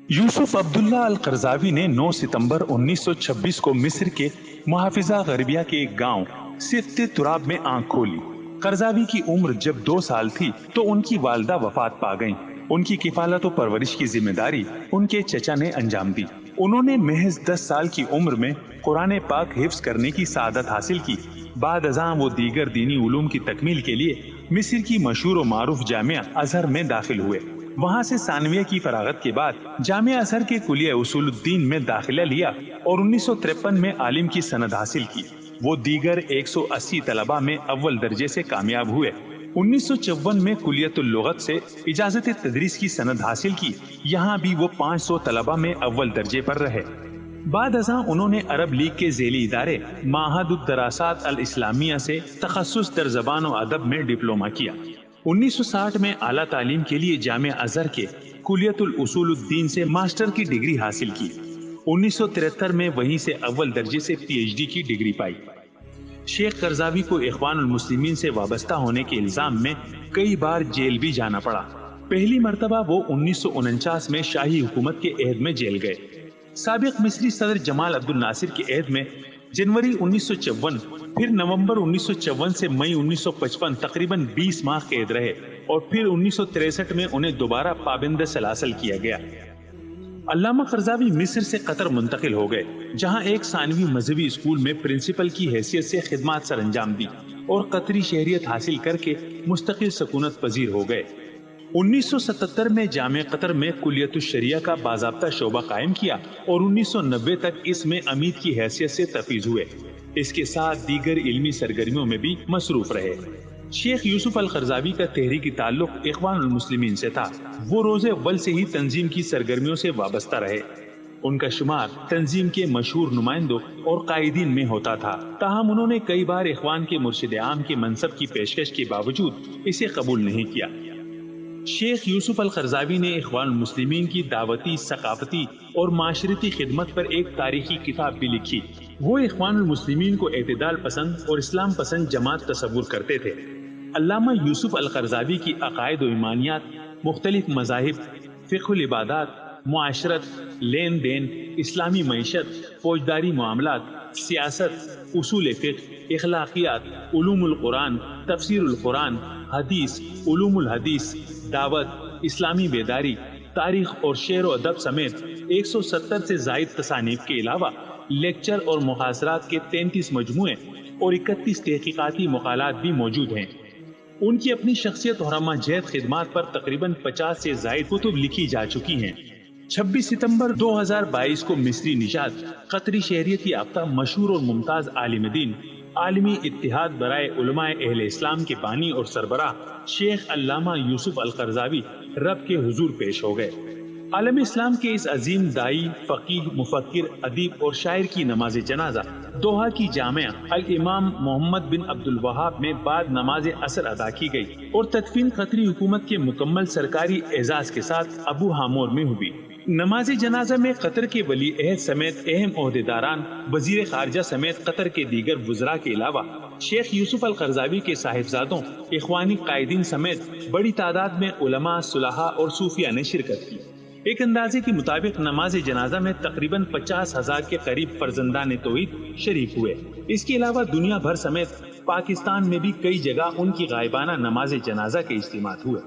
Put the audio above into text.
यूसुफ अब्दुल्ला अल करजावी ने 9 सितंबर 1926 को मिस्र के मुहाफिजा गरबिया के एक गांव सिफ्ते तुराब में आंख खोली। करजावी की उम्र जब 2 साल थी तो उनकी वालदा वफात पा गईं। उनकी किफालत और परवरिश की जिम्मेदारी उनके चचा ने अंजाम दी। उन्होंने महज 10 साल की उम्र में कुरान पाक हिफ्ज करने की सादत हासिल की। बाद अज़ां वो दीगर दीनी उलूम की तकमील के लिए मिस्र की मशहूर और मारूफ जामिया अजहर में दाखिल हुए। वहाँ से सानविया की फरागत के बाद जामिया अजहर के कुलिया उसूलुद्दीन में दाखिला लिया और 1953 में आलिम की सनद हासिल की। वो दीगर 180 तलबा में अव्वल दर्जे से कामयाब हुए। 1954 में कुलियतुल लुगत से इजाजत तदरीस की सनद हासिल की। यहाँ भी वो 500 तलबा में अव्वल दर्जे पर रहे। बाद अज़ां उन्होंने अरब लीग के ज़ेली इदारे माहदुद दरासात अल इस्लामिया से तखस्सुस दर ज़बान व अदब में डिप्लोमा किया। 1960 में आला तालीम के लिए जामिया अजहर के कुलियतुल उसूलुद्दीन से मास्टर की डिग्री हासिल की। 1973 में वहीं से अव्वल दर्जे से पीएचडी की डिग्री पाई। शेख करजावी को इख्वानुल मुस्लिमीन से वाबस्ता होने के इल्जाम में कई बार जेल भी जाना पड़ा। पहली मर्तबा वो 1949 में शाही हुकूमत के अहद में जेल गए। साबिक मिस्री सदर जमाल अब्दुल नासिर के अहद में जनवरी 1954, फिर नवंबर 1954 से मई 1955 तकरीबन 20 माह कैद रहे और फिर 1963 में उन्हें दोबारा पाबंद सलासल किया गया। अल्लामा करजावी मिस्र से कतर मुंतकिल हो गए, जहां एक सानवी मजहबी स्कूल में प्रिंसिपल की हैसियत से खिदमत सर अंजाम दी और कतरी शहरियत हासिल करके मुस्तकिल सकूनत पजीर हो गए। 1977 में जामे कतर में कुलियतुश शरिया का बाज़ाब्ता शोबा कायम किया और 1990 तक इसमें अमीद की हैसियत से तफीज हुए। इसके साथ दीगर इल्मी सरगर्मियों में भी मसरूफ रहे। शेख यूसुफ अल करजावी का तहरीकी ताल्लुक इख्वानुल मुस्लिमीन से था। वो रोज़े अव्वल से ही तंजीम की सरगर्मियों से वाबस्ता रहे। उनका शुमार तंजीम के मशहूर नुमाइंदों और कायदीन में होता था। ताहम उन्होंने कई बार इख्वान के मुर्शिद आम के मनसब की पेशकश के बावजूद इसे कबूल नहीं किया। शेख यूसुफ अल करजावी ने इख्वानुल मुस्लिमीन की दावती, सकाफती और माशरती खिदमत पर एक तारीखी किताब भी लिखी। वो इख्वानुल मुस्लिमीन को एतदाल पसंद और इस्लाम पसंद जमात तस्वुर करते थे। अल्लामा यूसुफ अल करजावी की अकायद व ईमानियात, मुख्तलिफ मज़ाहिब, फ़िक़्हुल इबादात, मुआशरत, लेन देन, इस्लामी मईशत, फौजदारी मामलात, सियासत, उसूल फ़िक़्ह, इखलाकियात, उलूमुल कुरान, तफसीरुल कुरान, हदीस, उलूमुल हदीस, दावत, इस्लामी बेदारी, तारीख और शेर व अदब समेत 170 से ज़ायद तसानीफ के अलावा लेक्चर और मुहाज़रात के 33 मजमुए और 31 तहक़ीक़ाती मक़ालात भी मौजूद हैं। उनकी अपनी शख्सियत और हमजहत खिदमात पर तकरीबन 50 से ज़ायद कुतुब लिखी जा चुकी हैं। 26 सितंबर 2022 को मिस्री निजात कतरी शहरियत याफ्ता मशहूर और मुमताज आलिम दीन, आलमी इत्तिहाद बराए उलमाए अहले इस्लाम के बानी और सरबराह शेख अल्लामा यूसुफ अल करजावी रब के हुजूर पेश हो गए। आलम इस्लाम के इस अजीम दाई, फकीह, मुफक्किर, अदीब और शायर की नमाज जनाजा दोहा की जामिया अल इमाम मोहम्मद बिन अब्दुल वहाब में बाद नमाज असर अदा की गई और तदफीन कतरी हुकूमत के मुकम्मल सरकारी एजाज के साथ अबू हामोर में हुई। नमाज जनाजा में कतर के वली अहद समेत अहम ओहदेदारान, वजीर खारजा समेत कतर के दीगर वुज़रा के अलावा शेख यूसुफ अल करजावी के साहिबजादों, इख्वानी कायदीन समेत बड़ी तादाद में उलमा, सुलहा और सूफिया ने शिरकत की। एक अंदाजे के मुताबिक नमाज जनाजा में तकरीबन 50,000 के करीब फर्जंदान तौहीद शरीक हुए। इसके अलावा दुनिया भर समेत पाकिस्तान में भी कई जगह उनकी गायबाना नमाज जनाजा के इज्तिमात हुए।